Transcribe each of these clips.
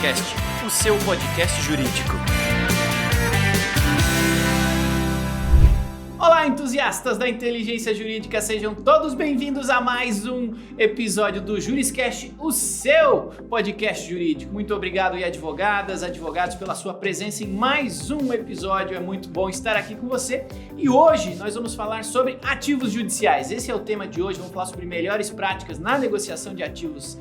Juriscast, o seu podcast jurídico. Olá, entusiastas da inteligência jurídica, sejam todos bem-vindos a mais um episódio do Juriscast, o seu podcast jurídico. Muito obrigado, e advogadas, advogados, pela sua presença em mais um episódio. É muito bom estar aqui com você. E hoje nós vamos falar sobre ativos judiciais. Esse é o tema de hoje. Vamos falar sobre melhores práticas na negociação de ativos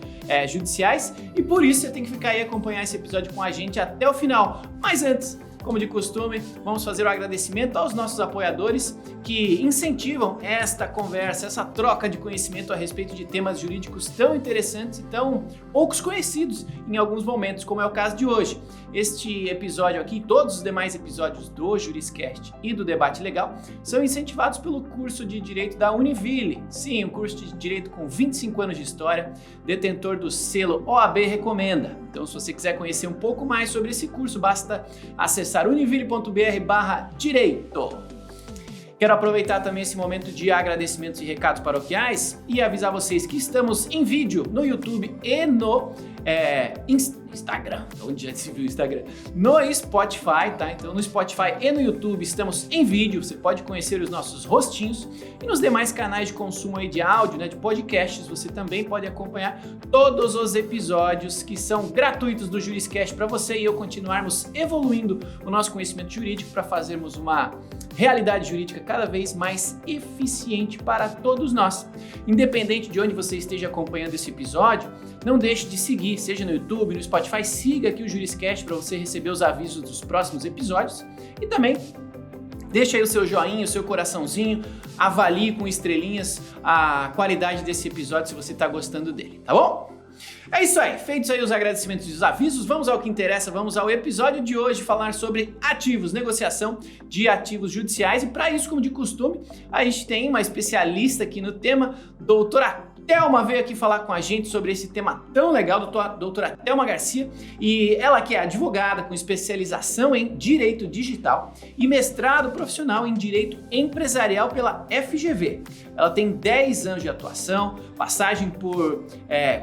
judiciais. E por isso você tem que ficar aí e acompanhar esse episódio com a gente até o final. Mas antes, como de costume, vamos fazer o agradecimento aos nossos apoiadores que incentivam esta conversa, essa troca de conhecimento a respeito de temas jurídicos tão interessantes e tão poucos conhecidos em alguns momentos, como é o caso de hoje. Este episódio aqui, todos os demais episódios do Juriscast e do Debate Legal, são incentivados pelo curso de Direito da Univille. Sim, um curso de Direito com 25 anos de história, detentor do selo OAB Recomenda. Então, se você quiser conhecer um pouco mais sobre esse curso, basta acessar univille.br/direito. Quero aproveitar também esse momento de agradecimentos e recados paroquiais e avisar vocês que estamos em vídeo no YouTube e no Instagram, onde já se viu o Instagram, no Spotify, tá? Então no Spotify e no YouTube estamos em vídeo, você pode conhecer os nossos rostinhos e nos demais canais de consumo aí de áudio, né, de podcasts, você também pode acompanhar todos os episódios que são gratuitos do Juriscast para você e eu continuarmos evoluindo o nosso conhecimento jurídico para fazermos uma realidade jurídica cada vez mais eficiente para todos nós. Independente de onde você esteja acompanhando esse episódio, não deixe de seguir, seja no YouTube, no Spotify, siga aqui o Juriscast para você receber os avisos dos próximos episódios e também deixa aí o seu joinha, o seu coraçãozinho, avalie com estrelinhas a qualidade desse episódio se você está gostando dele, tá bom? É isso aí, feitos aí os agradecimentos e os avisos, vamos ao que interessa, vamos ao episódio de hoje falar sobre ativos, negociação de ativos judiciais e para isso, como de costume, a gente tem uma especialista aqui no tema, doutora Thelma veio aqui falar com a gente sobre esse tema tão legal, doutora Thelma Garcia, e ela que é advogada com especialização em Direito Digital e mestrado profissional em Direito Empresarial pela FGV. Ela tem 10 anos de atuação, passagem por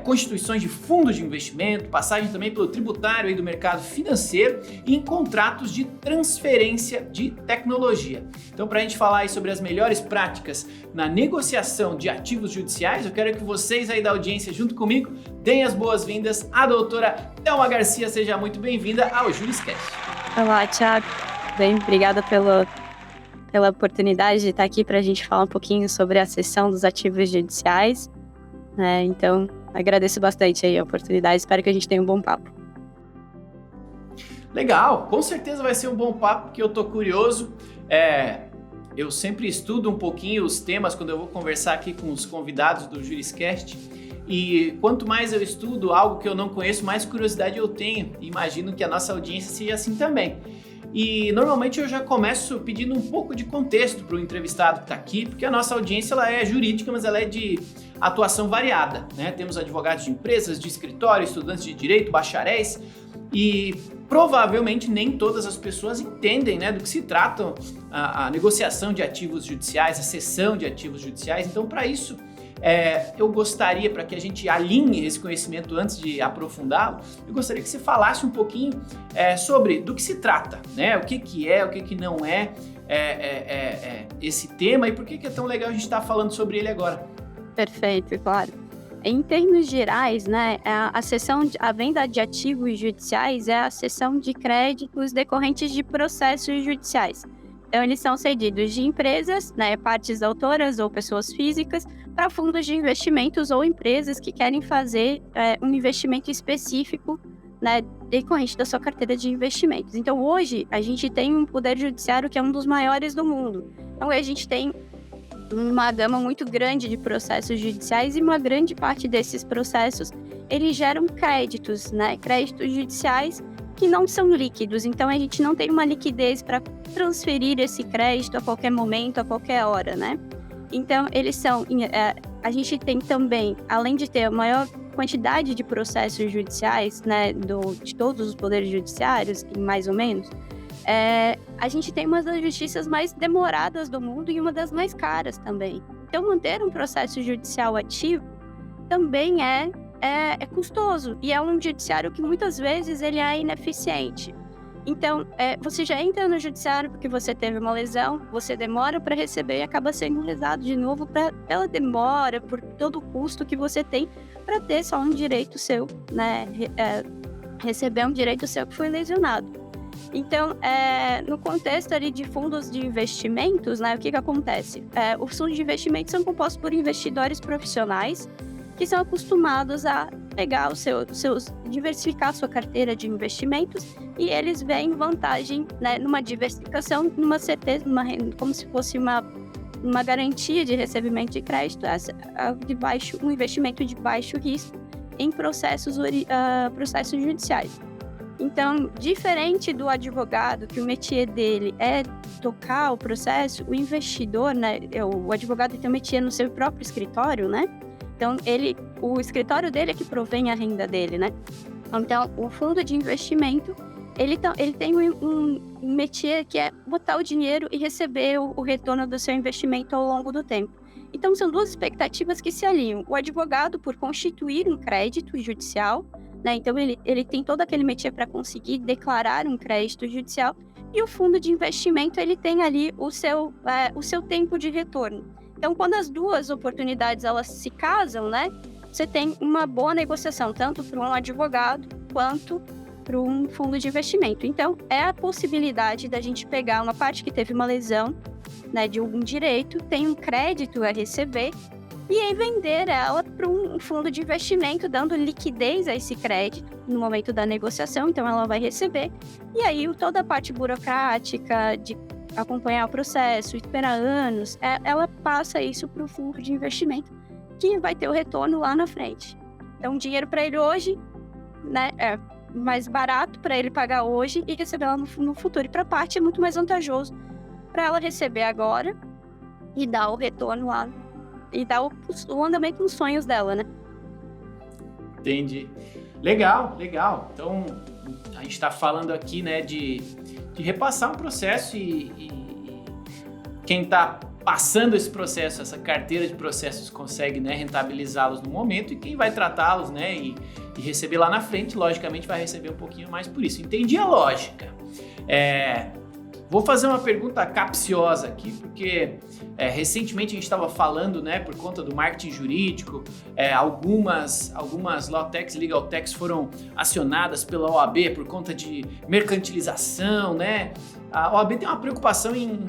constituições de fundos de investimento, passagem também pelo tributário e do mercado financeiro e em contratos de transferência de tecnologia. Então, para a gente falar aí sobre as melhores práticas na negociação de ativos judiciais, eu quero que vocês aí da audiência junto comigo deem as boas-vindas à doutora Thelma Garcia. Seja muito bem-vinda ao Juriscast. Olá, Thiago. Bem, obrigada pela oportunidade de estar aqui para a gente falar um pouquinho sobre a cessão dos ativos judiciais. Então, agradeço bastante aí a oportunidade. Espero que a gente tenha um bom papo. Legal, com certeza vai ser um bom papo, porque eu tô curioso. Eu sempre estudo um pouquinho os temas quando eu vou conversar aqui com os convidados do Juriscast e quanto mais eu estudo algo que eu não conheço, mais curiosidade eu tenho. Imagino que a nossa audiência seja assim também. E normalmente eu já começo pedindo um pouco de contexto para o entrevistado que está aqui, porque a nossa audiência ela é jurídica, mas ela é de atuação variada, né? Temos advogados de empresas, de escritório, estudantes de direito, bacharéis e provavelmente nem todas as pessoas entendem, né, do que se trata a negociação de ativos judiciais, a cessão de ativos judiciais. Então, para isso, eu gostaria, para que a gente alinhe esse conhecimento antes de aprofundá-lo, eu gostaria que você falasse um pouquinho sobre do que se trata, né? O que é, o que não é esse tema e por que é tão legal a gente estar falando sobre ele agora. Perfeito, claro. Em termos gerais, né, a venda de ativos judiciais é a cessão de créditos decorrentes de processos judiciais. Então, eles são cedidos de empresas, né, partes autoras ou pessoas físicas, para fundos de investimentos ou empresas que querem fazer um investimento específico, né, decorrente da sua carteira de investimentos. Então, hoje, a gente tem um poder judiciário que é um dos maiores do mundo. Então, a gente tem uma gama muito grande de processos judiciais e uma grande parte desses processos, eles geram créditos, né? Créditos judiciais que não são líquidos, então a gente não tem uma liquidez para transferir esse crédito a qualquer momento, a qualquer hora, né? Então, eles são... a gente tem também, além de ter a maior quantidade de processos judiciais, né, de todos os poderes judiciários, mais ou menos, a gente tem uma das justiças mais demoradas do mundo e uma das mais caras também. Então, manter um processo judicial ativo também é é custoso e é um judiciário que muitas vezes ele é ineficiente. Então, você já entra no judiciário porque você teve uma lesão, você demora para receber e acaba sendo lesado de novo pela demora, por todo o custo que você tem para ter só um direito seu, né? Receber um direito seu que foi lesionado. Então, no contexto ali de fundos de investimentos, né, o que acontece? Os fundos de investimentos são compostos por investidores profissionais que são acostumados a pegar diversificar a sua carteira de investimentos e eles veem vantagem, né, numa diversificação, numa certeza, como se fosse uma garantia de recebimento de crédito, um investimento de baixo risco em processos judiciais. Então, diferente do advogado, que o métier dele é tocar o processo, o investidor, né, o advogado tem um métier no seu próprio escritório, né? Então, o escritório dele é que provém a renda dele, né? Então, o fundo de investimento, ele tem um métier que é botar o dinheiro e receber o retorno do seu investimento ao longo do tempo. Então, são duas expectativas que se alinham. O advogado, por constituir um crédito judicial, né? Então, ele tem todo aquele métier para conseguir declarar um crédito judicial. E o fundo de investimento, ele tem ali o seu tempo de retorno. Então, quando as duas oportunidades elas se casam, né, você tem uma boa negociação, tanto para um advogado quanto para um fundo de investimento. Então, é a possibilidade da gente pegar uma parte que teve uma lesão, né, de algum direito, tem um crédito a receber, e aí vender ela para um fundo de investimento, dando liquidez a esse crédito no momento da negociação. Então, ela vai receber, e aí toda a parte burocrática de acompanhar o processo, esperar anos, ela passa isso para o fundo de investimento, que vai ter o retorno lá na frente. Então, dinheiro para ele hoje, né, é mais barato para ele pagar hoje e receber lá no futuro. E para a parte é muito mais vantajoso para ela receber agora e dar o retorno lá, e dar o andamento nos sonhos dela, né? Entendi. Legal. Então, a gente está falando aqui, né, de repassar um processo e quem está passando esse processo, essa carteira de processos, consegue, né, rentabilizá-los no momento, e quem vai tratá-los, né, e receber lá na frente, logicamente vai receber um pouquinho mais por isso. Entendi a lógica. Vou fazer uma pergunta capciosa aqui, porque recentemente a gente estava falando, né, por conta do marketing jurídico, algumas law techs, legal techs foram acionadas pela OAB por conta de mercantilização, né? A OAB tem uma preocupação em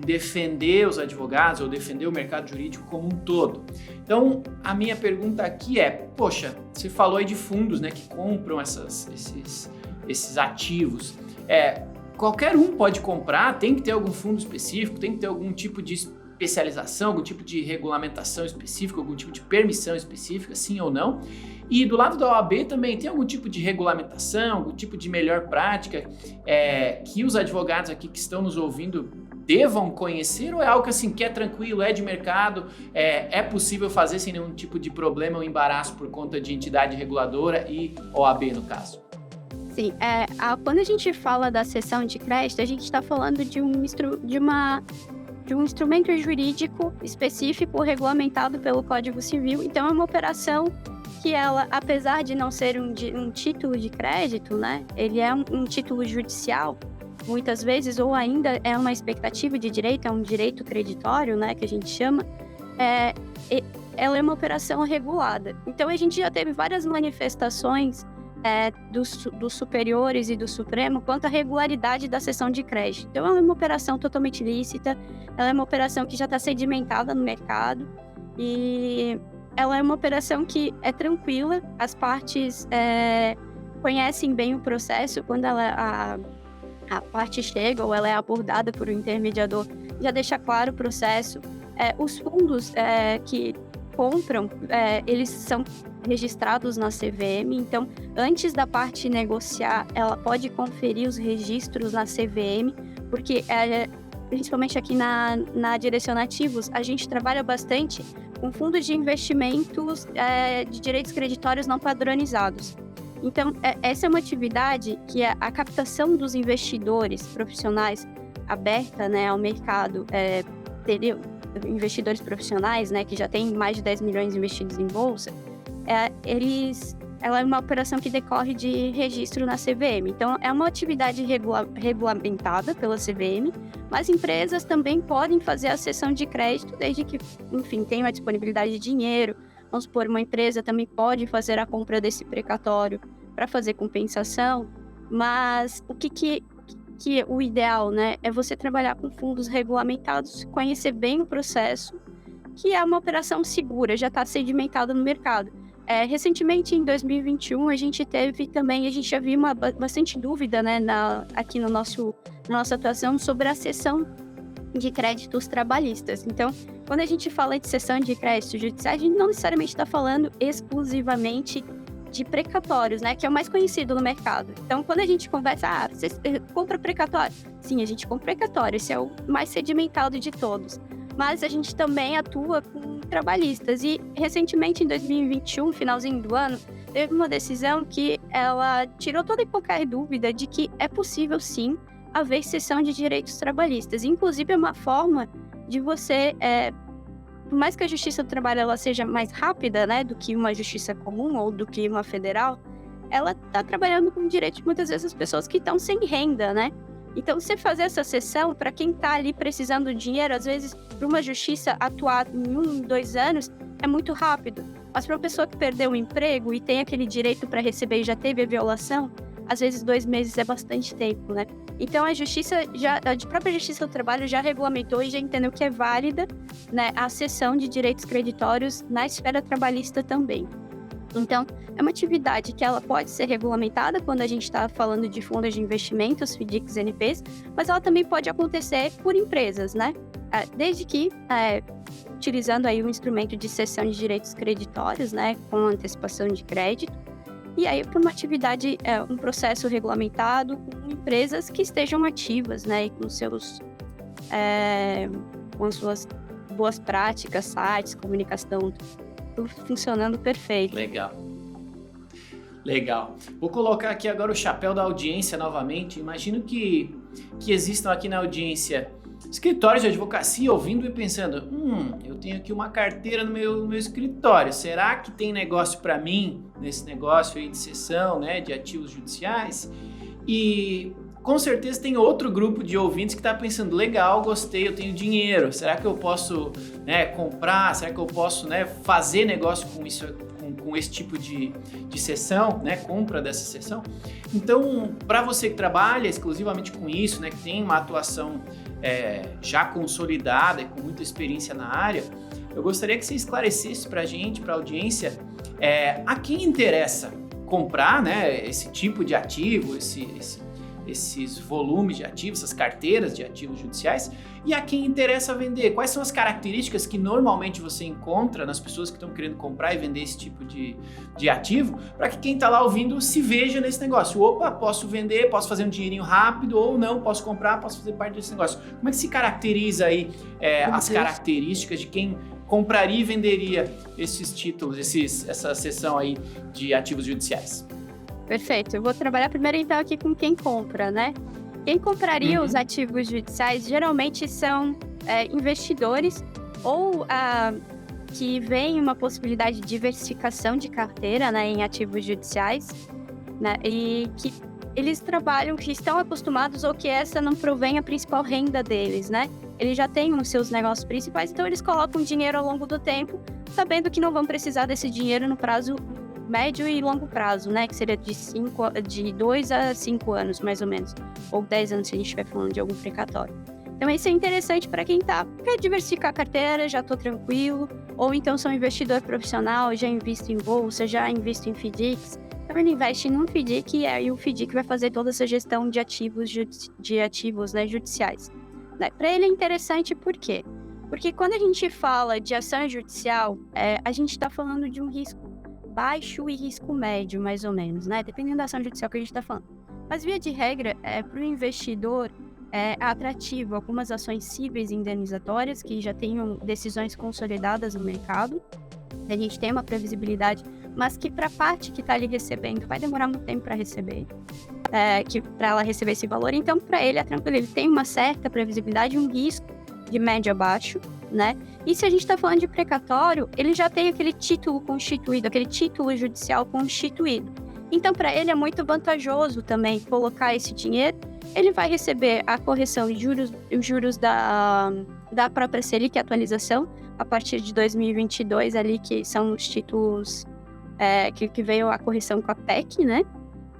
defender os advogados ou defender o mercado jurídico como um todo. Então, a minha pergunta aqui poxa, você falou aí de fundos, né, que compram esses ativos. Qualquer um pode comprar, tem que ter algum fundo específico, tem que ter algum tipo de especialização, algum tipo de regulamentação específica, algum tipo de permissão específica, sim ou não? E do lado da OAB também tem algum tipo de regulamentação, algum tipo de melhor prática que os advogados aqui que estão nos ouvindo devam conhecer, ou é algo assim, que é tranquilo, é de mercado, é possível fazer sem nenhum tipo de problema ou embaraço por conta de entidade reguladora e OAB no caso? Sim, quando a gente fala da cessão de crédito, a gente está falando de um instrumento jurídico específico regulamentado pelo Código Civil. Então, é uma operação que ela, apesar de não ser um título de crédito, né, ele é um título judicial, muitas vezes, ou ainda é uma expectativa de direito, é um direito creditório, né, que a gente chama, ela é uma operação regulada. Então, a gente já teve várias manifestações dos superiores e do Supremo quanto à regularidade da cessão de crédito. Então, ela é uma operação totalmente lícita, ela é uma operação que já está sedimentada no mercado e ela é uma operação que é tranquila, as partes conhecem bem o processo. Quando a parte chega ou ela é abordada por um intermediador, já deixa claro o processo. Os fundos que compram, eles são registrados na CVM, então antes da parte negociar, ela pode conferir os registros na CVM, porque principalmente aqui na Direcionativos, a gente trabalha bastante com fundos de investimentos de direitos creditórios não padronizados. Então, essa é uma atividade que a captação dos investidores profissionais aberta, né, ao mercado, investidores profissionais, né, que já têm mais de 10 milhões investidos em bolsa, ela é uma operação que decorre de registro na CVM. Então, é uma atividade regulamentada pela CVM, mas empresas também podem fazer a cessão de crédito, desde que, enfim, tenham a disponibilidade de dinheiro. Vamos supor, uma empresa também pode fazer a compra desse precatório para fazer compensação, mas que o ideal, né, é você trabalhar com fundos regulamentados, conhecer bem o processo, que é uma operação segura, já está sedimentada no mercado. Recentemente, em 2021, a gente já viu bastante dúvida, né, aqui na nossa atuação sobre a cessão de créditos trabalhistas. Então, quando a gente fala de cessão de créditos judiciais, a gente não necessariamente está falando exclusivamente de precatórios, né, que é o mais conhecido no mercado. Então, quando a gente conversa, você compra precatório? Sim, a gente compra precatório, esse é o mais sedimentado de todos. Mas a gente também atua com trabalhistas. E, recentemente, em 2021, finalzinho do ano, teve uma decisão que ela tirou toda e qualquer dúvida de que é possível, sim, haver cessão de direitos trabalhistas. Inclusive, é uma forma de você, por mais que a Justiça do Trabalho ela seja mais rápida, né, do que uma justiça comum ou do que uma federal, ela está trabalhando com direitos, muitas vezes, das pessoas que estão sem renda, né? Então, você fazer essa cessão, para quem está ali precisando de dinheiro, às vezes, para uma justiça atuar em 1, 2 anos, é muito rápido. Mas para uma pessoa que perdeu o emprego e tem aquele direito para receber e já teve a violação, às vezes 2 meses é bastante tempo, né? Então, a própria Justiça do Trabalho já regulamentou e já entendeu que é válida, né, a cessão de direitos creditórios na esfera trabalhista também. Então, é uma atividade que ela pode ser regulamentada quando a gente está falando de fundos de investimentos, FDICs, NPs, mas ela também pode acontecer por empresas, né? Desde que, utilizando aí um instrumento de cessão de direitos creditórios, né, com antecipação de crédito, e aí por uma atividade, um processo regulamentado com empresas que estejam ativas, né, e com as suas boas práticas, sites, comunicação, tudo funcionando perfeito. Legal. Vou colocar aqui agora o chapéu da audiência novamente. Imagino que existam aqui na audiência escritórios de advocacia ouvindo e pensando, eu tenho aqui uma carteira no meu escritório, será que tem negócio para mim nesse negócio aí de cessão, né, de ativos judiciais? E com certeza tem outro grupo de ouvintes que está pensando, legal, gostei, eu tenho dinheiro, será que eu posso, né, comprar, será que eu posso, né, fazer negócio com isso, com esse tipo de cessão, né, compra dessa cessão? Então, para você que trabalha exclusivamente com isso, né, que tem uma atuação já consolidada e com muita experiência na área, eu gostaria que você esclarecesse para a gente, para a audiência, a quem interessa comprar, né, esse tipo de ativo, esses volumes de ativos, essas carteiras de ativos judiciais, e a quem interessa vender. Quais são as características que normalmente você encontra nas pessoas que estão querendo comprar e vender esse tipo de ativo, para que quem está lá ouvindo se veja nesse negócio. Opa, posso vender, posso fazer um dinheirinho rápido, ou não, posso comprar, posso fazer parte desse negócio. Como é que se caracteriza aí as características de quem compraria e venderia esses títulos, essa seção aí de ativos judiciais? Perfeito. Eu vou trabalhar primeiro então aqui com quem compra, né? Quem compraria os ativos judiciais geralmente são investidores ou que veem uma possibilidade de diversificação de carteira, né, em ativos judiciais, né, e que eles trabalham, que estão acostumados ou que essa não provém a principal renda deles, né? Eles já têm os seus negócios principais, então eles colocam dinheiro ao longo do tempo, sabendo que não vão precisar desse dinheiro no prazo médio e longo prazo, né? Que seria de 2 a 5 anos, mais ou menos. Ou 10 anos, se a gente estiver falando de algum precatório. Então, isso é interessante para quem quer diversificar a carteira, já estou tranquilo. Ou então, sou um investidor profissional, já invisto em bolsa, já invisto em FDICs. Então, ele investe num FDIC e aí o FDIC vai fazer toda essa gestão de ativos, né, judiciais. Né? Para ele é interessante por quê? Porque quando a gente fala de ação judicial, a gente está falando de um risco baixo e risco médio, mais ou menos, né? Dependendo da ação judicial que a gente está falando. Mas, via de regra, para o investidor, é atrativo algumas ações cíveis e indenizatórias que já tenham decisões consolidadas no mercado. A gente tem uma previsibilidade, mas que para a parte que está ali recebendo, vai demorar muito tempo para receber, para ela receber esse valor. Então, para ele é tranquilo, ele tem uma certa previsibilidade, um risco de médio a baixo, né? E se a gente está falando de precatório, ele já tem aquele título constituído, aquele título judicial constituído. Então, para ele é muito vantajoso também colocar esse dinheiro. Ele vai receber a correção de juros da própria Selic, atualização, a partir de 2022 ali, que são os títulos que veio a correção com a PEC, né?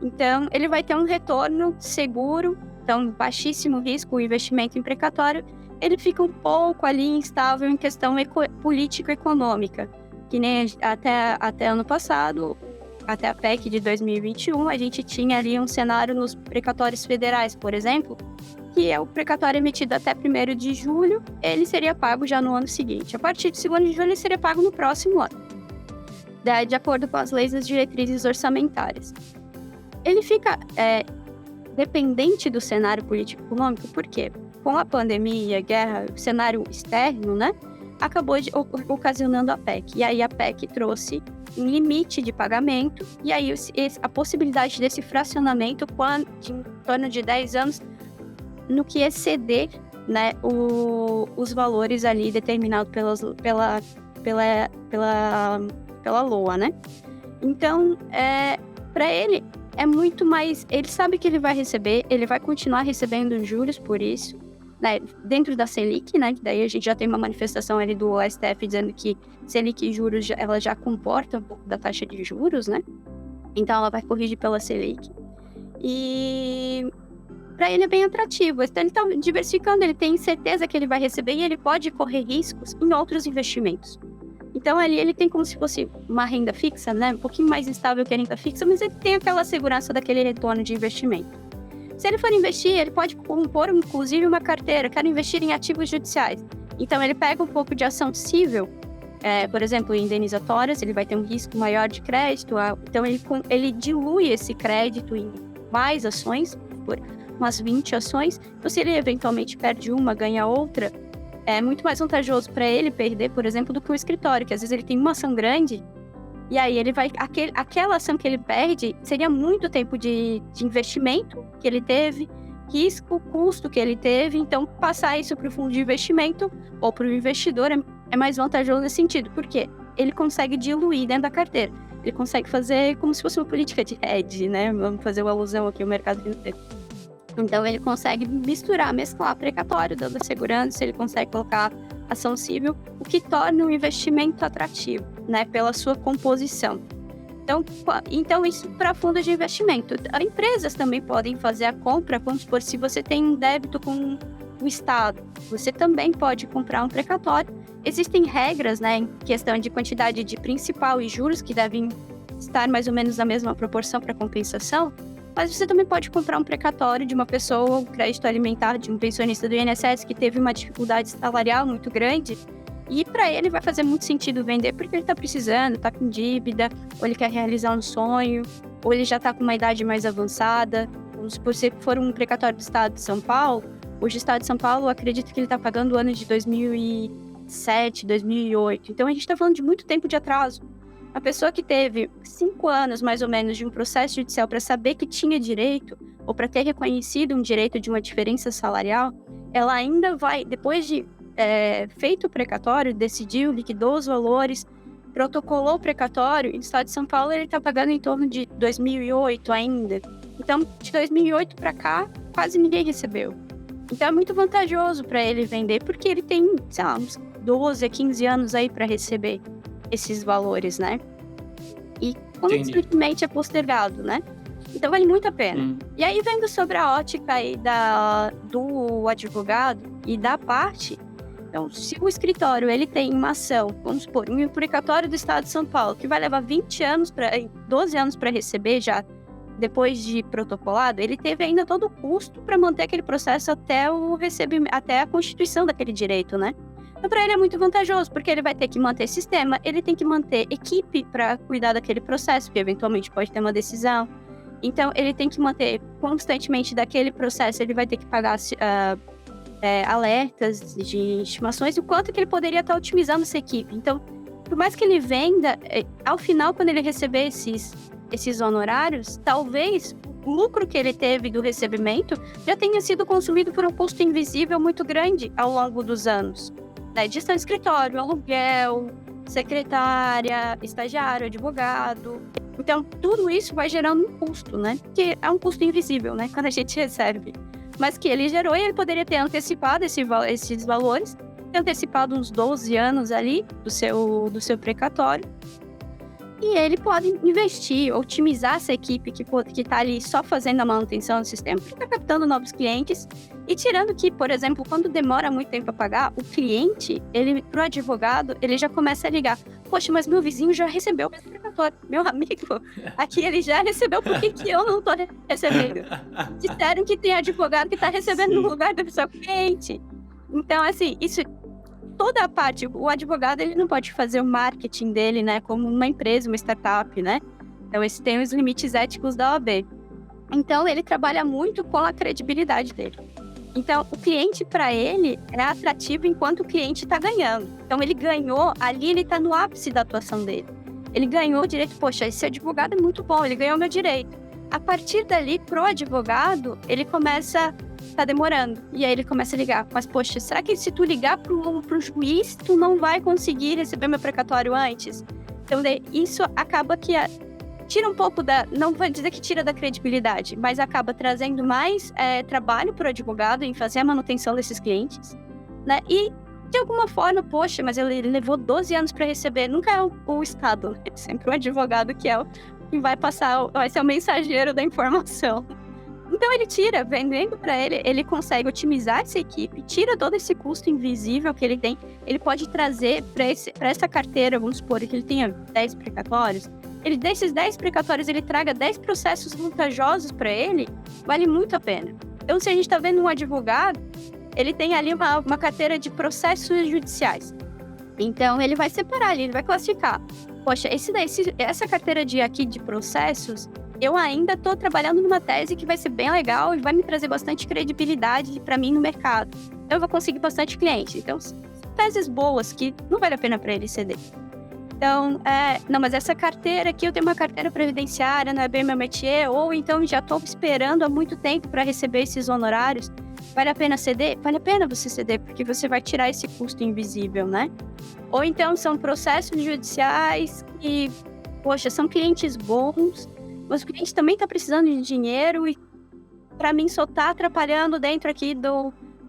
Então, ele vai ter um retorno seguro, então baixíssimo risco, o investimento em precatório. Ele fica um pouco ali instável em questão político-econômica, que nem até ano passado, até a PEC de 2021, a gente tinha ali um cenário nos precatórios federais, por exemplo, que é o precatório emitido até 1º de julho, ele seria pago já no ano seguinte. A partir de 2º de julho, ele seria pago no próximo ano, de acordo com as leis e as diretrizes orçamentárias. Ele fica dependente do cenário político-econômico, por quê? Com a pandemia, guerra, o cenário externo, né, acabou ocasionando a PEC. E aí a PEC trouxe um limite de pagamento, e aí a possibilidade desse fracionamento de em torno de 10 anos, no que exceder, né, os valores ali determinados pela LOA, né? Então, para ele, é muito mais... Ele sabe que ele vai receber, ele vai continuar recebendo juros por isso, né, dentro da Selic, né, que daí a gente já tem uma manifestação ali do STF dizendo que Selic e juros, ela já comporta um pouco da taxa de juros, né? Então, ela vai corrigir pela Selic. E para ele é bem atrativo. Então, ele está diversificando, ele tem certeza que ele vai receber e ele pode correr riscos em outros investimentos. Então, ali ele tem como se fosse uma renda fixa, né? Um pouquinho mais estável que a renda fixa, mas ele tem aquela segurança daquele retorno de investimento. Se ele for investir, ele pode compor, inclusive, uma carteira. Quero investir em ativos judiciais. Então, ele pega um pouco de ação civil, por exemplo, indenizatórias, ele vai ter um risco maior de crédito. Então, ele dilui esse crédito em mais ações, por umas 20 ações. Então, se ele eventualmente perde uma, ganha outra, é muito mais vantajoso para ele perder, por exemplo, do que o escritório, que às vezes ele tem uma ação grande, e aí ele vai... Aquela ação que ele perde seria muito tempo de investimento que ele teve, risco, custo que ele teve. Então, passar isso para o fundo de investimento ou para o investidor é mais vantajoso nesse sentido. Por quê? Ele consegue diluir dentro da carteira. Ele consegue fazer como se fosse uma política de hedge, né? Vamos fazer uma alusão aqui ao mercado financeiro. Então, ele consegue mesclar precatório, dando segurança, ele consegue colocar ação civil, o que torna o investimento atrativo, né, pela sua composição. Então isso para fundos de investimento. Empresas também podem fazer a compra, vamos supor, se você tem um débito com o Estado, você também pode comprar um precatório. Existem regras, né, em questão de quantidade de principal e juros, que devem estar mais ou menos na mesma proporção para compensação, mas você também pode comprar um precatório de uma pessoa, um crédito alimentar de um pensionista do INSS que teve uma dificuldade salarial muito grande, e para ele vai fazer muito sentido vender porque ele está precisando, está com dívida, ou ele quer realizar um sonho, ou ele já está com uma idade mais avançada. Se for um precatório do Estado de São Paulo, hoje o Estado de São Paulo, eu acredito que ele está pagando o ano de 2007, 2008. Então a gente está falando de muito tempo de atraso. A pessoa que teve 5 anos, mais ou menos, de um processo judicial para saber que tinha direito, ou para ter reconhecido um direito de uma diferença salarial, ela ainda vai, depois de feito o precatório, decidiu, liquidou os valores, protocolou o precatório, e no Estado de São Paulo ele está pagando em torno de 2008 ainda. Então, de 2008 para cá, quase ninguém recebeu. Então, é muito vantajoso para ele vender, porque ele tem, sei lá, uns 12 a 15 anos aí para receber esses valores, né? E constantemente é postergado, né? Então vale muito a pena. E aí, vendo sobre a ótica aí do advogado e da parte, então, se o escritório ele tem uma ação, vamos supor, um precatório do Estado de São Paulo, que vai levar 12 anos para receber já, depois de protocolado, ele teve ainda todo o custo para manter aquele processo até o recebimento, até a constituição daquele direito, né? Então, para ele é muito vantajoso, porque ele vai ter que manter sistema, ele tem que manter equipe para cuidar daquele processo, porque eventualmente pode ter uma decisão. Então, ele tem que manter constantemente daquele processo, ele vai ter que pagar alertas de estimações, e o quanto que ele poderia estar otimizando essa equipe. Então, por mais que ele venda, ao final, quando ele receber esses honorários, talvez o lucro que ele teve do recebimento já tenha sido consumido por um custo invisível muito grande ao longo dos anos. né? Gestão de escritório, aluguel, secretária, estagiário, advogado. Então, tudo isso vai gerando um custo, né? Que é um custo invisível, né? Quando a gente recebe. Mas que ele gerou e ele poderia ter antecipado esses valores, ter antecipado uns 12 anos ali do seu precatório. E ele pode investir, otimizar essa equipe que está ali só fazendo a manutenção do sistema, porque está captando novos clientes e tirando que, por exemplo, quando demora muito tempo a pagar, o cliente, pro advogado, ele já começa a ligar. Poxa, mas meu vizinho já recebeu o meu precatório. Meu amigo, aqui ele já recebeu, por que eu não estou recebendo? Disseram que tem advogado que está recebendo no lugar do seu cliente. Então, assim, isso... Toda a parte, o advogado, ele não pode fazer o marketing dele, né, como uma empresa, uma startup, né? Então, esse tem os limites éticos da OAB. Então, ele trabalha muito com a credibilidade dele. Então, o cliente, para ele, é atrativo enquanto o cliente está ganhando. Então, ele ganhou, ali ele está no ápice da atuação dele. Ele ganhou o direito, poxa, esse advogado é muito bom, ele ganhou meu direito. A partir dali, pro advogado, ele começa... Tá demorando. E aí ele começa a ligar. Mas, poxa, será que se tu ligar pro juiz, tu não vai conseguir receber meu precatório antes? Então, isso acaba que tira um pouco não vou dizer que tira da credibilidade, mas acaba trazendo mais trabalho pro advogado em fazer a manutenção desses clientes, né? E, de alguma forma, poxa, mas ele levou 12 anos para receber. Nunca é o Estado, é sempre o advogado que vai ser o mensageiro da informação. Então, ele tira, vendendo para ele consegue otimizar essa equipe, tira todo esse custo invisível que ele tem. Ele pode trazer para essa carteira, vamos supor, que ele tenha 10 precatórios. Desses 10 precatórios, ele traga 10 processos vantajosos para ele, vale muito a pena. Então, se a gente está vendo um advogado, ele tem ali uma carteira de processos judiciais. Então, ele vai separar ali, ele vai classificar. Poxa, essa carteira de processos... Eu ainda estou trabalhando numa tese que vai ser bem legal e vai me trazer bastante credibilidade para mim no mercado. Eu vou conseguir bastante cliente. Então, teses boas que não vale a pena para ele ceder. Então, não, mas essa carteira aqui, eu tenho uma carteira previdenciária, não é bem meu métier, ou então já estou esperando há muito tempo para receber esses honorários. Vale a pena ceder? Vale a pena você ceder, porque você vai tirar esse custo invisível, né? Ou então são processos judiciais que, poxa, são clientes bons, mas o cliente também está precisando de dinheiro e para mim só está atrapalhando dentro aqui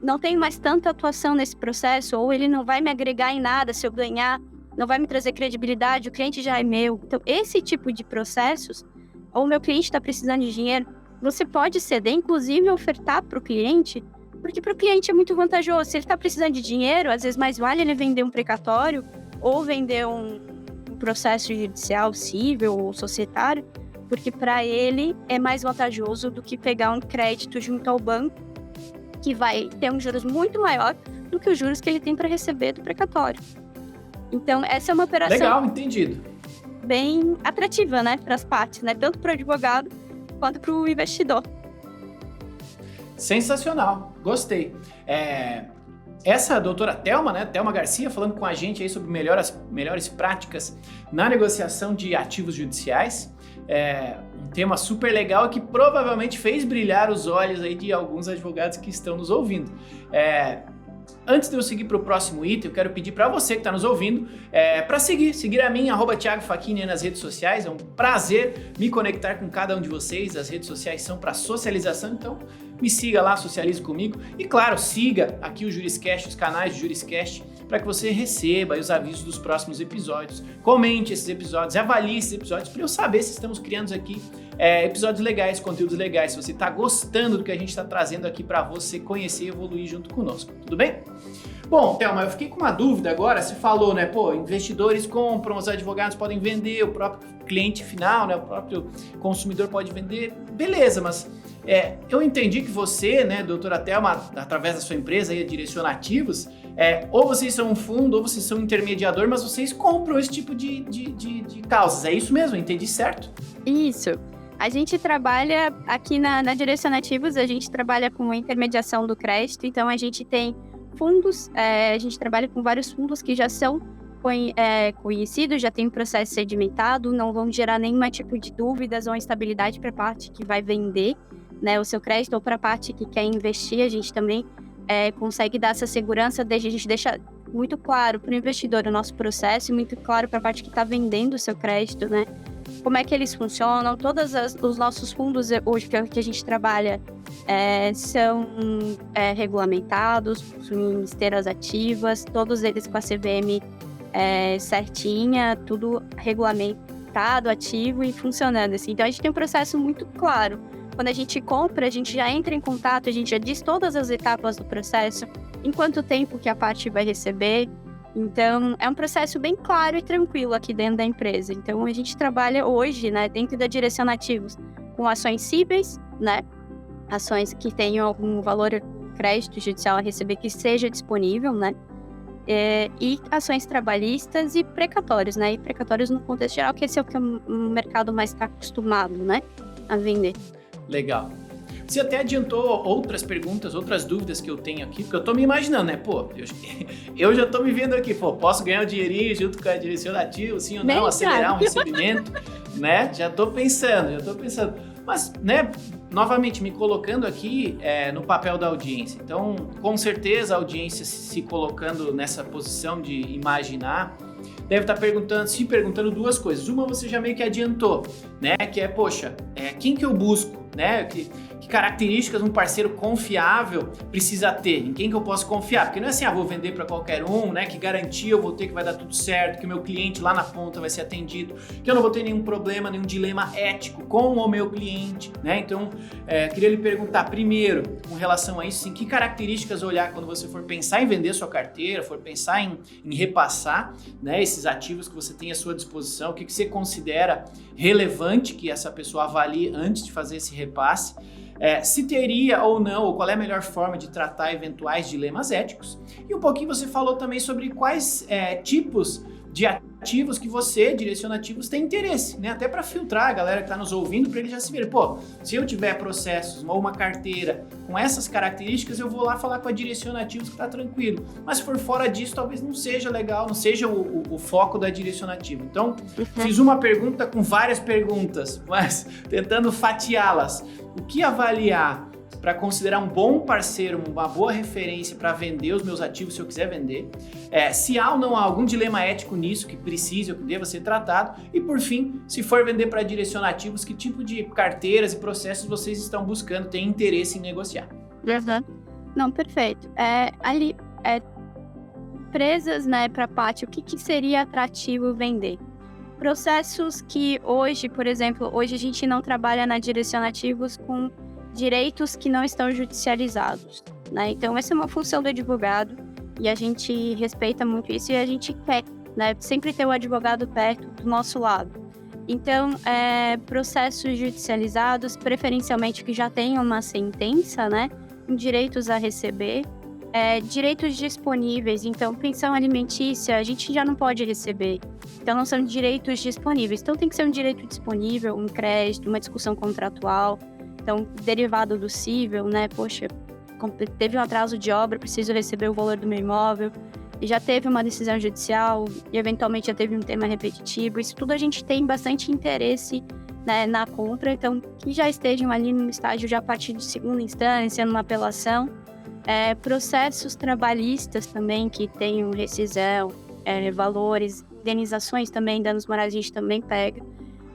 não tem mais tanta atuação nesse processo, ou ele não vai me agregar em nada se eu ganhar, não vai me trazer credibilidade, o cliente já é meu. Então, esse tipo de processos, ou o meu cliente está precisando de dinheiro, você pode ceder, inclusive ofertar para o cliente, porque para o cliente é muito vantajoso. Se ele está precisando de dinheiro, às vezes mais vale ele vender um precatório ou vender um processo judicial civil ou societário, porque para ele é mais vantajoso do que pegar um crédito junto ao banco, que vai ter um juros muito maior do que os juros que ele tem para receber do precatório. Então, essa é uma operação... Legal, entendido. Bem atrativa, né, para as partes, né, tanto para o advogado quanto para o investidor. Sensacional, gostei. Essa doutora Thelma, né, Thelma Garcia, falando com a gente aí sobre melhores práticas na negociação de ativos judiciais. Um tema super legal que provavelmente fez brilhar os olhos aí de alguns advogados que estão nos ouvindo. Antes de eu seguir para o próximo item, eu quero pedir para você que está nos ouvindo para seguir a mim, @Thiago Facchini nas redes sociais. É um prazer me conectar com cada um de vocês. As redes sociais são para socialização, então me siga lá, socialize comigo. E claro, siga aqui o Juriscast, os canais do Juriscast, para que você receba os avisos dos próximos episódios. Comente esses episódios, avalie esses episódios para eu saber se estamos criando aqui episódios legais, conteúdos legais, se você está gostando do que a gente está trazendo aqui para você conhecer e evoluir junto conosco. Tudo bem? Bom, Thelma, eu fiquei com uma dúvida agora. Você falou, né? Investidores compram, os advogados podem vender, o próprio cliente final, né? O próprio consumidor pode vender. Beleza, mas eu entendi que você, né, doutora Thelma, através da sua empresa, aí, Direcionativos, ou vocês são um fundo, ou vocês são um intermediador, mas vocês compram esse tipo de causas. É isso mesmo? Entendi certo? Isso. A gente trabalha aqui na Direcionativos, a gente trabalha com intermediação do crédito, então a gente tem fundos, a gente trabalha com vários fundos que já são conhecidos, já tem um processo sedimentado, não vão gerar nenhum tipo de dúvidas ou instabilidade para a parte que vai vender, né, o seu crédito, ou para a parte que quer investir. A gente também consegue dar essa segurança, a gente deixa muito claro para o investidor o nosso processo e muito claro para a parte que está vendendo o seu crédito, né? Como é que eles funcionam, os nossos fundos hoje que a gente trabalha são regulamentados, possuem esteiras ativas, todos eles com a CVM certinha, tudo regulamentado, ativo e funcionando, assim. Então, a gente tem um processo muito claro. Quando a gente compra, a gente já entra em contato, a gente já diz todas as etapas do processo, em quanto tempo que a parte vai receber. Então, é um processo bem claro e tranquilo aqui dentro da empresa. Então, a gente trabalha hoje, né, dentro da direção ativos, com ações cíveis, né, ações que tenham algum valor crédito judicial a receber que seja disponível, né, e ações trabalhistas e precatórios, né, e precatórios no contexto geral, que esse é o que o mercado mais está acostumado, né, a vender. Legal. Você até adiantou outras perguntas, outras dúvidas que eu tenho aqui, porque eu tô me imaginando, né? Pô, eu já tô me vendo aqui, pô, posso ganhar o dinheirinho junto com a direção ativa, sim ou não, Bem, acelerar um recebimento, né? Já tô pensando. Mas, né, novamente, me colocando aqui no papel da audiência. Então, com certeza, a audiência se colocando nessa posição de imaginar, deve estar se perguntando duas coisas. Uma você já meio que adiantou, né? Que é, poxa, quem que eu busco, né? Que características um parceiro confiável precisa ter? Em quem que eu posso confiar? Porque não é assim, vou vender para qualquer um, né? Que garantia eu vou ter que vai dar tudo certo, que o meu cliente lá na ponta vai ser atendido, que eu não vou ter nenhum problema, nenhum dilema ético com o meu cliente, né? Então, queria lhe perguntar primeiro, com relação a isso, assim, que características olhar quando você for pensar em vender sua carteira, for pensar em repassar, né, esses ativos que você tem à sua disposição, o que você considera relevante que essa pessoa avalie antes de fazer esse repasse, se teria ou não, ou qual é a melhor forma de tratar eventuais dilemas éticos. E um pouquinho você falou também sobre quais tipos de ativos que você, direciona ativos, tem interesse, né? Até para filtrar a galera que está nos ouvindo, para eles já se verem, pô, se eu tiver processos ou uma carteira com essas características, eu vou lá falar com a direciona ativos que está tranquilo. Mas se for fora disso, talvez não seja legal, não seja o foco da direciona ativo. Então, fiz uma pergunta com várias perguntas, mas tentando fatiá-las. O que avaliar para considerar um bom parceiro, uma boa referência para vender os meus ativos se eu quiser vender? Se há ou não há algum dilema ético nisso que precise ou que deva ser tratado? E por fim, se for vender para direcionar ativos, que tipo de carteiras e processos vocês estão buscando, têm interesse em negociar? Não, perfeito. Empresas, né, para a parte, o que seria atrativo vender? Processos que hoje, por exemplo, hoje a gente não trabalha na direciona ativos com direitos que não estão judicializados, né? Então, essa é uma função do advogado e a gente respeita muito isso e a gente quer, né, sempre ter o advogado perto do nosso lado. Então, processos judicializados, preferencialmente que já tenham uma sentença, né, com direitos a receber, direitos disponíveis. Então, pensão alimentícia, a gente já não pode receber. Então, não são direitos disponíveis. Então, tem que ser um direito disponível, um crédito, uma discussão contratual. Então, derivado do cível, né? Poxa, teve um atraso de obra, preciso receber o valor do meu imóvel. E já teve uma decisão judicial e, eventualmente, já teve um tema repetitivo. Isso tudo a gente tem bastante interesse, né, na compra. Então, que já estejam ali no estágio já a partir de segunda instância, numa apelação. Processos trabalhistas também que tenham rescisão, valores, indenizações também, danos morais a gente também pega.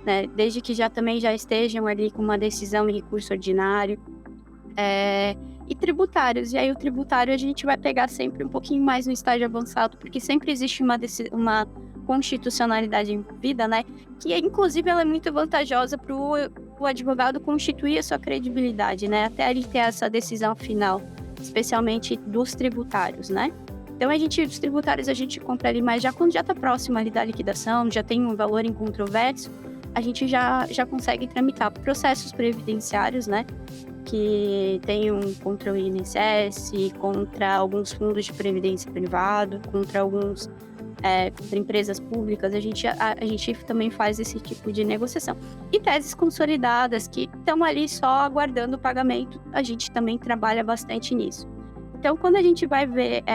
Né, desde que também já estejam ali com uma decisão em recurso ordinário, e tributários. E aí o tributário a gente vai pegar sempre um pouquinho mais no estágio avançado, porque sempre existe uma constitucionalidade envolvida, né, que inclusive ela é muito vantajosa para o advogado constituir a sua credibilidade, né, até ele ter essa decisão final, especialmente dos tributários, né. Então, dos tributários a gente compra ali, mas já quando já está próximo ali da liquidação, já tem um valor em controvérsia, a gente já consegue tramitar processos previdenciários, né? Que tem contra o INSS, contra alguns fundos de previdência privado, contra empresas públicas, a gente também faz esse tipo de negociação. E teses consolidadas que estão ali só aguardando o pagamento, a gente também trabalha bastante nisso. Então, quando a gente vai ver,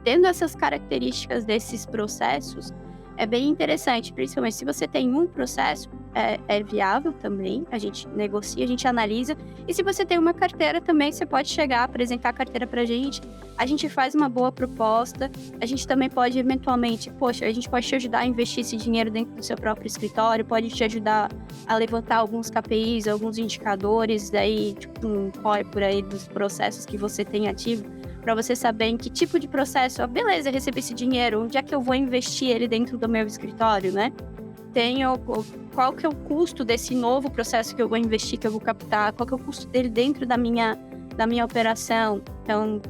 tendo essas características desses processos, é bem interessante, principalmente se você tem um processo, é viável também, a gente negocia, a gente analisa, e se você tem uma carteira também, você pode chegar, apresentar a carteira pra gente, a gente faz uma boa proposta, a gente também pode eventualmente, a gente pode te ajudar a investir esse dinheiro dentro do seu próprio escritório, pode te ajudar a levantar alguns KPIs, alguns indicadores, daí, tipo, um ROI por aí dos processos que você tem ativo, para você saber em que tipo de processo, beleza, eu recebi esse dinheiro, onde é que eu vou investir ele dentro do meu escritório, né? Qual que é o custo desse novo processo que eu vou investir, que eu vou captar, qual que é o custo dele dentro da minha operação. Então,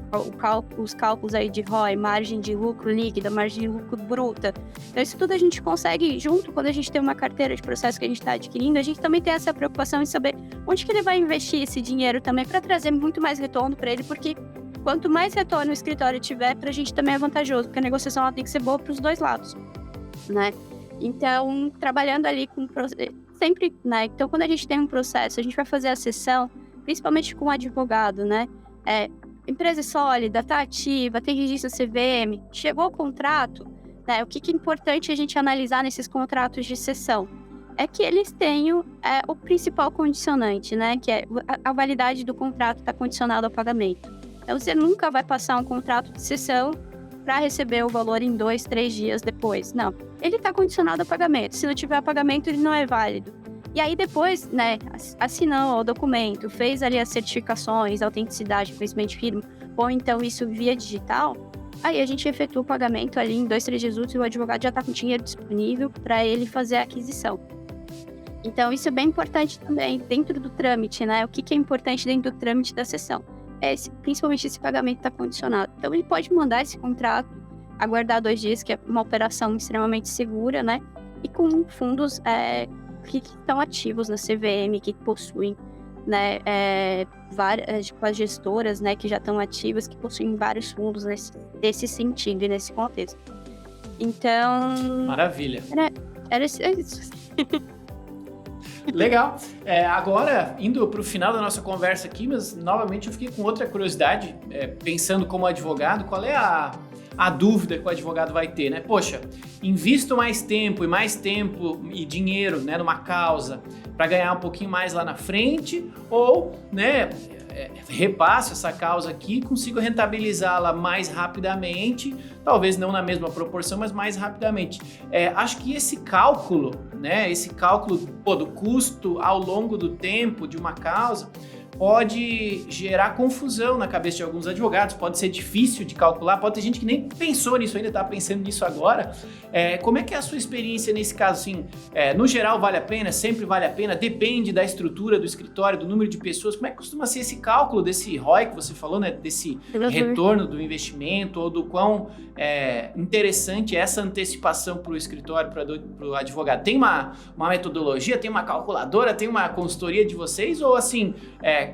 os cálculos aí de ROI, margem de lucro líquida, margem de lucro bruta. Então, isso tudo a gente consegue junto, quando a gente tem uma carteira de processo que a gente está adquirindo, a gente também tem essa preocupação em saber onde que ele vai investir esse dinheiro também para trazer muito mais retorno para ele, porque quanto mais retorno o escritório tiver, para a gente também é vantajoso, porque a negociação ela tem que ser boa para os dois lados, né? Então, trabalhando ali com sempre, né? Então, quando a gente tem um processo, a gente vai fazer a sessão, principalmente com o advogado, né? Empresa é sólida, tá ativa, tem registro CVM, chegou o contrato, né? O que é importante a gente analisar nesses contratos de cessão? É que eles tenham o principal condicionante, né? Que é a validade do contrato está condicionada ao pagamento. Então, você nunca vai passar um contrato de cessão para receber o valor em 2, 3 dias depois. Não, ele está condicionado ao pagamento. Se não tiver pagamento, ele não é válido. E aí depois, né, assinou o documento, fez ali as certificações, autenticidade, conhecimento de firma, ou então isso via digital, aí a gente efetua o pagamento ali em 2, 3 dias úteis e o advogado já está com dinheiro disponível para ele fazer a aquisição. Então, isso é bem importante também dentro do trâmite, né? O que é importante dentro do trâmite da sessão? Principalmente esse pagamento está condicionado. Então, ele pode mandar esse contrato, aguardar 2 dias, que é uma operação extremamente segura, né? E com fundos que estão ativos na CVM, que possuem, né, várias, tipo, as gestoras, né, que já estão ativas, que possuem vários fundos nesse sentido e nesse contexto. Então... Maravilha. Era isso. Legal. Agora, indo para o final da nossa conversa aqui, mas novamente eu fiquei com outra curiosidade, pensando como advogado, qual é a dúvida que o advogado vai ter, né? Poxa, invisto mais tempo e dinheiro, né, numa causa para ganhar um pouquinho mais lá na frente, ou, né, repasso essa causa aqui, consigo rentabilizá-la mais rapidamente, talvez não na mesma proporção, mas mais rapidamente. Acho que esse cálculo, né, do custo ao longo do tempo de uma causa pode gerar confusão na cabeça de alguns advogados, pode ser difícil de calcular, pode ter gente que nem pensou nisso ainda, está pensando nisso agora. Como é que é a sua experiência nesse caso? Assim, no geral vale a pena? Sempre vale a pena? Depende da estrutura do escritório, do número de pessoas? Como é que costuma ser esse cálculo desse ROI que você falou, né? Desse retorno do investimento, ou do quão interessante é essa antecipação para o escritório, para o advogado? Tem uma metodologia, tem uma calculadora, tem uma consultoria de vocês, ou assim...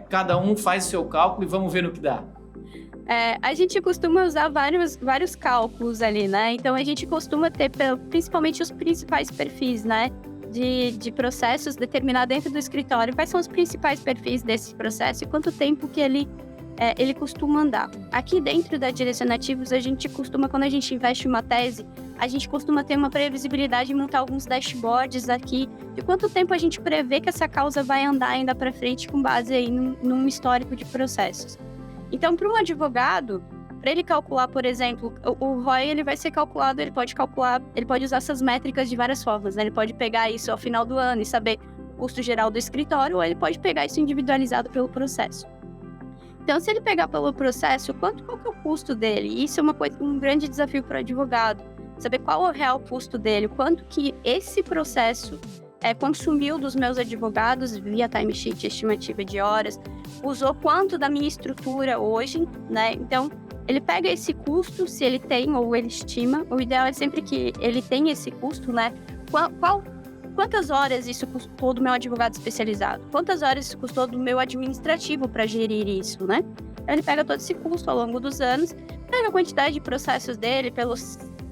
cada um faz o seu cálculo e vamos ver no que dá? A gente costuma usar vários cálculos ali, né? Então, a gente costuma ter principalmente os principais perfis, né? De processos, determinar dentro do escritório quais são os principais perfis desse processo e quanto tempo que ele costuma andar. Aqui dentro da Direcionativos, a gente costuma, quando a gente investe uma tese, a gente costuma ter uma previsibilidade e montar alguns dashboards aqui de quanto tempo a gente prevê que essa causa vai andar ainda para frente com base aí num histórico de processos. Então, para um advogado, para ele calcular, por exemplo, o ROI, ele vai ser calculado, ele pode usar essas métricas de várias formas, né? Ele pode pegar isso ao final do ano e saber o custo geral do escritório, ou ele pode pegar isso individualizado pelo processo. Então, se ele pegar pelo processo, qual que é o custo dele? Isso é um grande desafio para o advogado. Saber qual é o real custo dele, quanto que esse processo consumiu dos meus advogados via timesheet, estimativa de horas, usou quanto da minha estrutura hoje, né? Então, ele pega esse custo, se ele tem ou ele estima. O ideal é sempre que ele tenha esse custo, né? Quantas horas isso custou do meu advogado especializado? Quantas horas isso custou do meu administrativo para gerir isso, né? Então, ele pega todo esse custo ao longo dos anos, pega a quantidade de processos dele,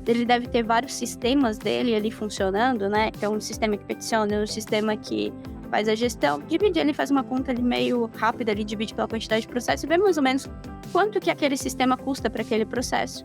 ele deve ter vários sistemas dele ali funcionando, né? Então, um sistema que peticiona, um sistema que faz a gestão, ele faz uma conta ali meio rápida, ele divide pela quantidade de processo e vê mais ou menos quanto que aquele sistema custa para aquele processo,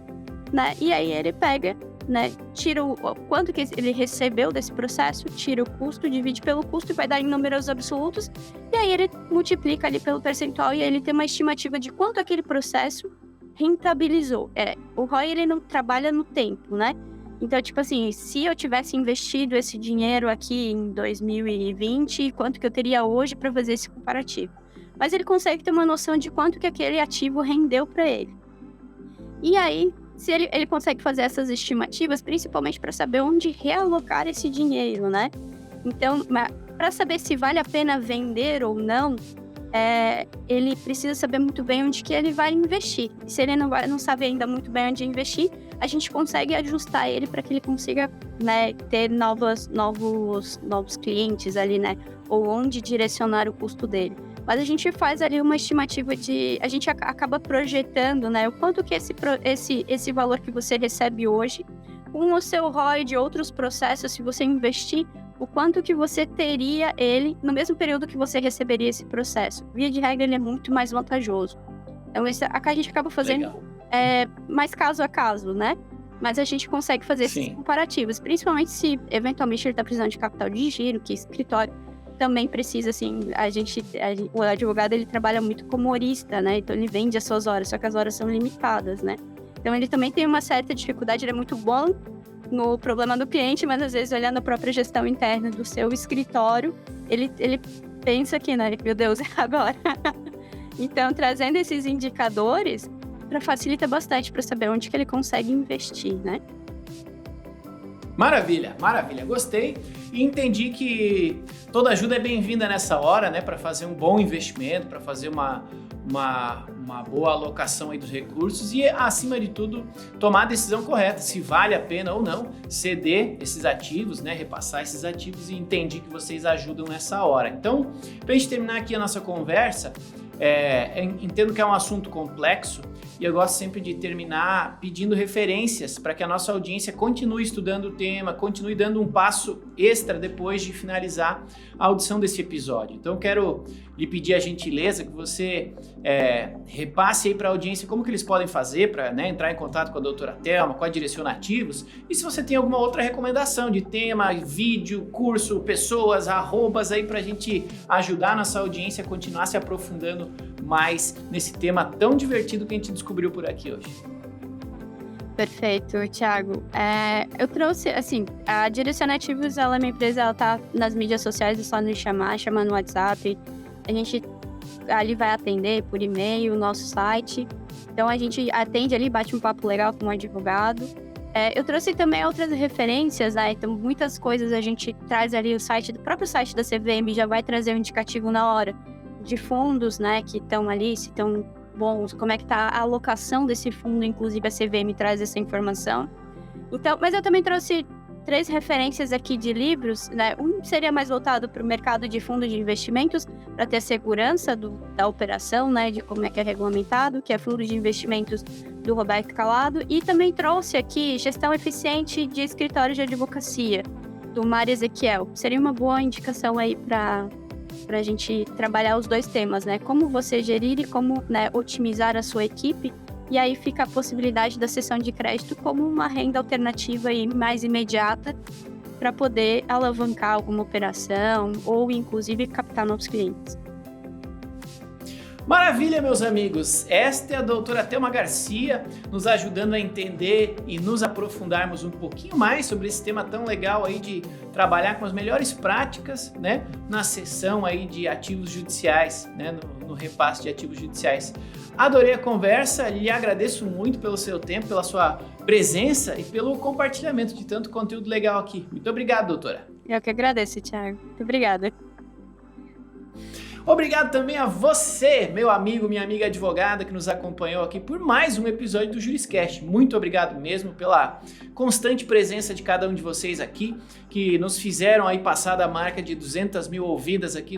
né? E aí ele pega né, tira o quanto que ele recebeu desse processo, tira o custo, divide pelo custo e vai dar em números absolutos, e aí ele multiplica ali pelo percentual e aí ele tem uma estimativa de quanto aquele processo rentabilizou. O ROI, ele não trabalha no tempo, né? Então, tipo assim, se eu tivesse investido esse dinheiro aqui em 2020, quanto que eu teria hoje para fazer esse comparativo? Mas ele consegue ter uma noção de quanto que aquele ativo rendeu para ele. E aí, se ele consegue fazer essas estimativas, principalmente para saber onde realocar esse dinheiro, né? Então, para saber se vale a pena vender ou não, ele precisa saber muito bem onde que ele vai investir. Se ele não sabe ainda muito bem onde investir, a gente consegue ajustar ele para que ele consiga, né, ter novos clientes ali, né? Ou onde direcionar o custo dele. Mas a gente faz ali uma estimativa a gente acaba projetando, né, o quanto que esse valor que você recebe hoje, com o seu ROI de outros processos, se você investir, o quanto que você teria ele no mesmo período que você receberia esse processo. Via de regra, ele é muito mais vantajoso. Então, a gente acaba fazendo mais caso a caso, né? Mas a gente consegue fazer esses comparativos, principalmente se eventualmente ele está precisando de capital de giro, que escritório também precisa, assim, o advogado, ele trabalha muito como horista, né? Então ele vende as suas horas, só que as horas são limitadas, né? Então ele também tem uma certa dificuldade, ele é muito bom no problema do cliente, mas às vezes olhando a própria gestão interna do seu escritório, ele pensa que, né? Meu Deus, é agora. Então, trazendo esses indicadores, facilita bastante para saber onde que ele consegue investir, né? Maravilha, maravilha. Gostei e entendi que toda ajuda é bem-vinda nessa hora, né? Para fazer um bom investimento, para fazer uma boa alocação aí dos recursos e, acima de tudo, tomar a decisão correta, se vale a pena ou não ceder esses ativos, né? Repassar esses ativos, e entendi que vocês ajudam nessa hora. Então, para a gente terminar aqui a nossa conversa, entendo que é um assunto complexo e eu gosto sempre de terminar pedindo referências para que a nossa audiência continue estudando o tema, continue dando um passo extra depois de finalizar a audição desse episódio. Então, quero lhe pedir a gentileza que você repasse aí para a audiência como que eles podem fazer para, né, entrar em contato com a doutora Thelma, com a Direcionativos, e se você tem alguma outra recomendação de tema, vídeo, curso, pessoas, arrobas aí para a gente ajudar a nossa audiência a continuar se aprofundando mais nesse tema tão divertido que a gente descobriu por aqui hoje. Perfeito, Thiago. Eu trouxe, assim, a Direcionativos, ela é uma empresa, ela tá nas mídias sociais, é só nos chamar no WhatsApp. A gente ali vai atender por e-mail, nosso site. Então a gente atende ali, bate um papo legal com um advogado. Eu trouxe também outras referências, né? Então muitas coisas a gente traz ali, o próprio site da CVM já vai trazer um indicativo na hora de fundos, né, que estão ali, se estão bons, como é que está a alocação desse fundo, inclusive a CVM traz essa informação. Então, mas eu também trouxe 3 referências aqui de livros, né? Um seria mais voltado para o mercado de fundos de investimentos, para ter a segurança da operação, né, de como é que é regulamentado, que é Fundo de Investimentos do Roberto Calado, e também trouxe aqui Gestão Eficiente de Escritório de Advocacia, do Mário Ezequiel. Seria uma boa indicação aí para a gente trabalhar os 2 temas, né? Como você gerir e como, né, otimizar a sua equipe. E aí fica a possibilidade da cessão de crédito como uma renda alternativa e mais imediata para poder alavancar alguma operação ou, inclusive, captar novos clientes. Maravilha, meus amigos! Esta é a doutora Thelma Garcia, nos ajudando a entender e nos aprofundarmos um pouquinho mais sobre esse tema tão legal aí de trabalhar com as melhores práticas, né, na cessão aí de ativos judiciais, né, no repasse de ativos judiciais. Adorei a conversa, lhe agradeço muito pelo seu tempo, pela sua presença e pelo compartilhamento de tanto conteúdo legal aqui. Muito obrigado, doutora. Eu que agradeço, Thiago. Muito obrigada. Obrigado também a você, meu amigo, minha amiga advogada, que nos acompanhou aqui por mais um episódio do Juriscast. Muito obrigado mesmo pela constante presença de cada um de vocês aqui, que nos fizeram aí passar da marca de 200 mil ouvidas aqui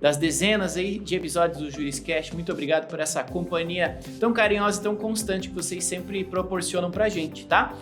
das dezenas aí de episódios do Juriscast. Muito obrigado por essa companhia tão carinhosa e tão constante que vocês sempre proporcionam pra gente, tá?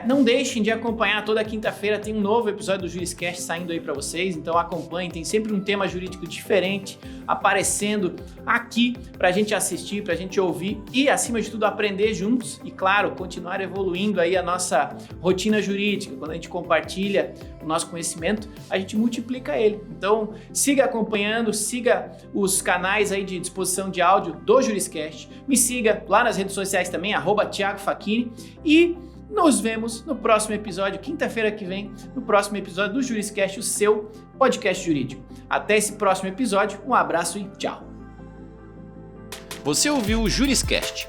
Não deixem de acompanhar, toda quinta-feira tem um novo episódio do Juriscast saindo aí pra vocês, então acompanhem, tem sempre um tema jurídico diferente aparecendo aqui pra gente assistir, pra gente ouvir e, acima de tudo, aprender juntos e, claro, continuar evoluindo aí a nossa rotina jurídica. Quando a gente compartilha o nosso conhecimento, a gente multiplica ele. Então, siga acompanhando, siga os canais aí de disposição de áudio do Juriscast, me siga lá nas redes sociais também, @Thiago Facchini, e nos vemos no próximo episódio, quinta-feira que vem, no próximo episódio do Juriscast, o seu podcast jurídico. Até esse próximo episódio, um abraço e tchau! Você ouviu o Juriscast,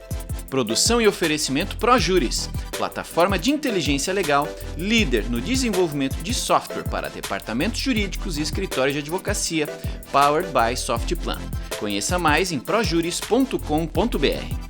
produção e oferecimento ProJuris, plataforma de inteligência legal, líder no desenvolvimento de software para departamentos jurídicos e escritórios de advocacia, powered by Softplan. Conheça mais em projuris.com.br.